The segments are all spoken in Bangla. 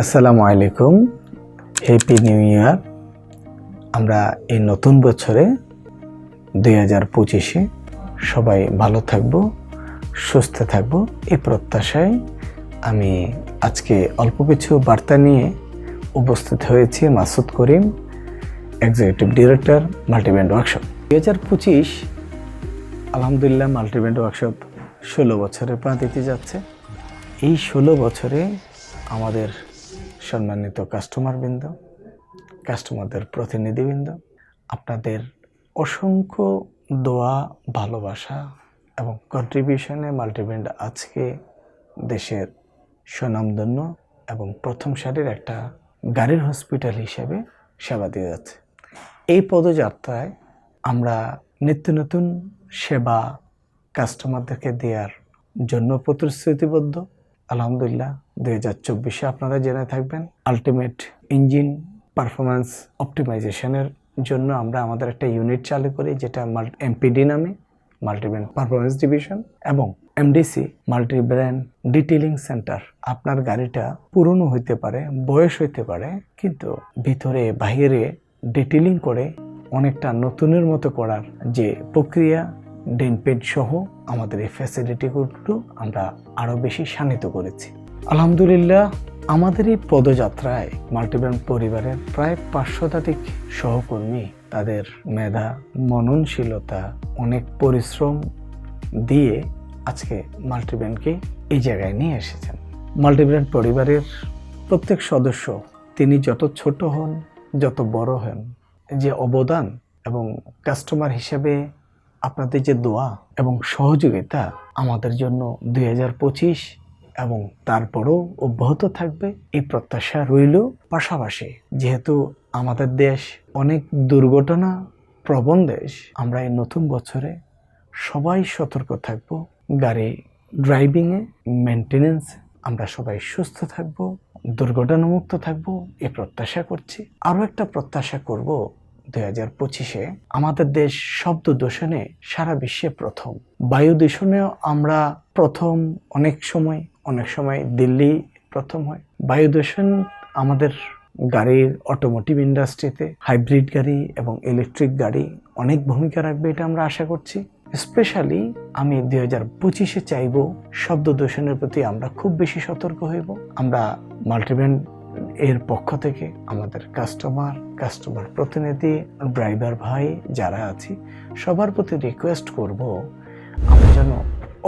আসসালামু আলাইকুম, হ্যাপি নিউ ইয়ার। আমরা এই নতুন বছরে 2025-এ সবাই ভালো থাকবো, সুস্থ থাকবো, এই প্রত্যাশায় আমি আজকে অল্প কিছু বার্তা নিয়ে উপস্থিত হয়েছি। মাসুদ করিম, এক্সিকিউটিভ ডিরেক্টর মাল্টিব্র্যান্ড ওয়ার্কশপ। 2025 আলহামদুলিল্লাহ মাল্টিব্র্যান্ড ওয়ার্কশপ 16 বছরে পা দিতে যাচ্ছে। এই 16 বছরে আমাদের সম্মানিত কাস্টমারবৃন্দ, কাস্টমারদের প্রতিনিধিবৃন্দ, আপনাদের অসংখ্য দোয়া, ভালোবাসা এবং কন্ট্রিবিউশনে মাল্টিব্র্যান্ড আজকে দেশের স্বনামধন্য এবং প্রথম সারির একটা গাড়ির হসপিটাল হিসেবে সেবা দিয়ে যাচ্ছে। এই পদযাত্রায় আমরা নিত্য নতুন সেবা কাস্টমারদেরকে দেওয়ার জন্য প্রতিশ্রুতিবদ্ধ। আলহামদুলিল্লাহ 2024-এ আপনারা জেনে থাকবেন আলটিমেট ইঞ্জিন পারফরমেন্স অপটিমাইজেশনের জন্য আমরা আমাদের একটা ইউনিট চালু করি, যেটা এমপিডি নামে, মাল্টিব্র্যান্ড পারফরমেন্স ডিভিশন, এবং এমডিসি মাল্টিব্র্যান্ড ডিটেইলিং সেন্টার। আপনার গাড়িটা পুরনো হইতে পারে, বয়স হইতে পারে, কিন্তু ভিতরে বাহিরে ডিটেইলিং করে অনেকটা নতুনের মতো করার যে প্রক্রিয়া, ডেন্ট পেন্ট সহ আমাদের এই ফ্যাসিলিটিগুলো আমরা আরও বেশি শানিত করেছি। আলহামদুলিল্লাহ আমাদের এই পদযাত্রায় মাল্টিব্র্যান্ড পরিবারের প্রায় 500 শতাধিক সহকর্মী তাদের মেধা, মননশীলতা, অনেক পরিশ্রম দিয়ে আজকে মাল্টিব্র্যান্ডকে এই জায়গায় নিয়ে এসেছেন। মাল্টিব্র্যান্ড পরিবারের প্রত্যেক সদস্য, তিনি যত ছোট হন, যত বড় হন, যে অবদান এবং কাস্টমার হিসেবে আপনাদের যে দোয়া এবং সহযোগিতা আমাদের জন্য 2025 এবং তারপরেও অব্যাহত থাকবে, এই প্রত্যাশা রইল। পাশাপাশি যেহেতু আমাদের দেশ অনেক দুর্ঘটনা প্রবণ দেশ, আমরা এই নতুন বছরে সবাই সতর্ক থাকব। গাড়ি ড্রাইভিংয়ে, মেনটেনেন্স আমরা সবাই সুস্থ থাকব, দুর্ঘটনামুক্ত থাকব, এই প্রত্যাশা করছি। আরও একটা প্রত্যাশা করব, 2025-এ আমাদের দেশ শব্দ দূষণে সারা বিশ্বে প্রথম, বায়ু দূষণেও আমরা প্রথম। অনেক সময় দিল্লি প্রথম হয়। বায়ু দূষণ আমাদের গাড়ির অটোমোটিভ ইন্ডাস্ট্রিতে হাইব্রিড গাড়ি এবং ইলেকট্রিক গাড়ি অনেক ভূমিকা রাখবে, এটা আমরা আশা করছি। স্পেশালি আমি 2025-এ চাইব শব্দ দূষণের প্রতি আমরা খুব বেশি সতর্ক হইব। আমরা মাল্টিব্র্যান্ড এর পক্ষ থেকে আমাদের কাস্টমার প্রতিনিধি, ড্রাইভার ভাই যারা আছি, সবার প্রতি রিকোয়েস্ট করব, আমরা যেন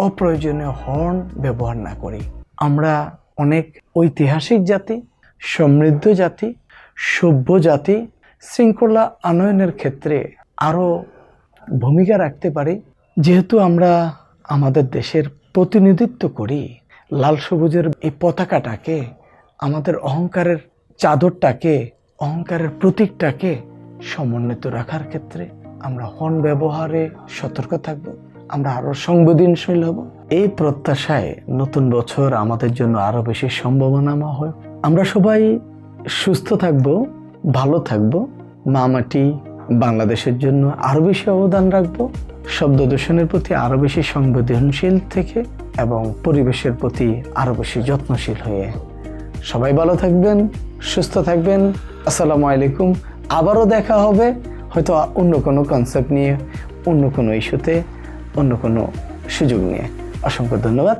অপ্রয়োজনীয় হর্ন ব্যবহার না করি। আমরা অনেক ঐতিহাসিক জাতি, সমৃদ্ধ জাতি, সভ্য জাতি, শৃঙ্খলা আনয়নের ক্ষেত্রে আরও ভূমিকা রাখতে পারি। যেহেতু আমরা আমাদের দেশের প্রতিনিধিত্ব করি, লাল সবুজের এই পতাকাটাকে, আমাদের অহংকারের চাদরটাকে, অহংকারের প্রতীকটাকে সমুন্নত রাখার ক্ষেত্রে আমরা হর্ন ব্যবহারে সতর্ক থাকব, আমরা আরও সংবেদনশীল হব। এই প্রত্যাশায় নতুন বছর আমাদের জন্য আরও বেশি সম্ভাবনাময় হয়। আমরা সবাই সুস্থ থাকব, ভালো থাকব, মা মাটি বাংলাদেশের জন্য আরও বেশি অবদান রাখব, শব্দ দূষণের প্রতি আরও বেশি সংবেদনশীল থেকে এবং পরিবেশের প্রতি আরও বেশি যত্নশীল হয়ে। সবাই ভালো থাকবেন, সুস্থ থাকবেন। আসসালামু আলাইকুম। আবারও দেখা হবে, হয়তো অন্য কোনো কনসেপ্ট নিয়ে, অন্য কোনো ইস্যুতে, অন্য কোনো সুযোগ নিয়ে। অসংখ্য ধন্যবাদ।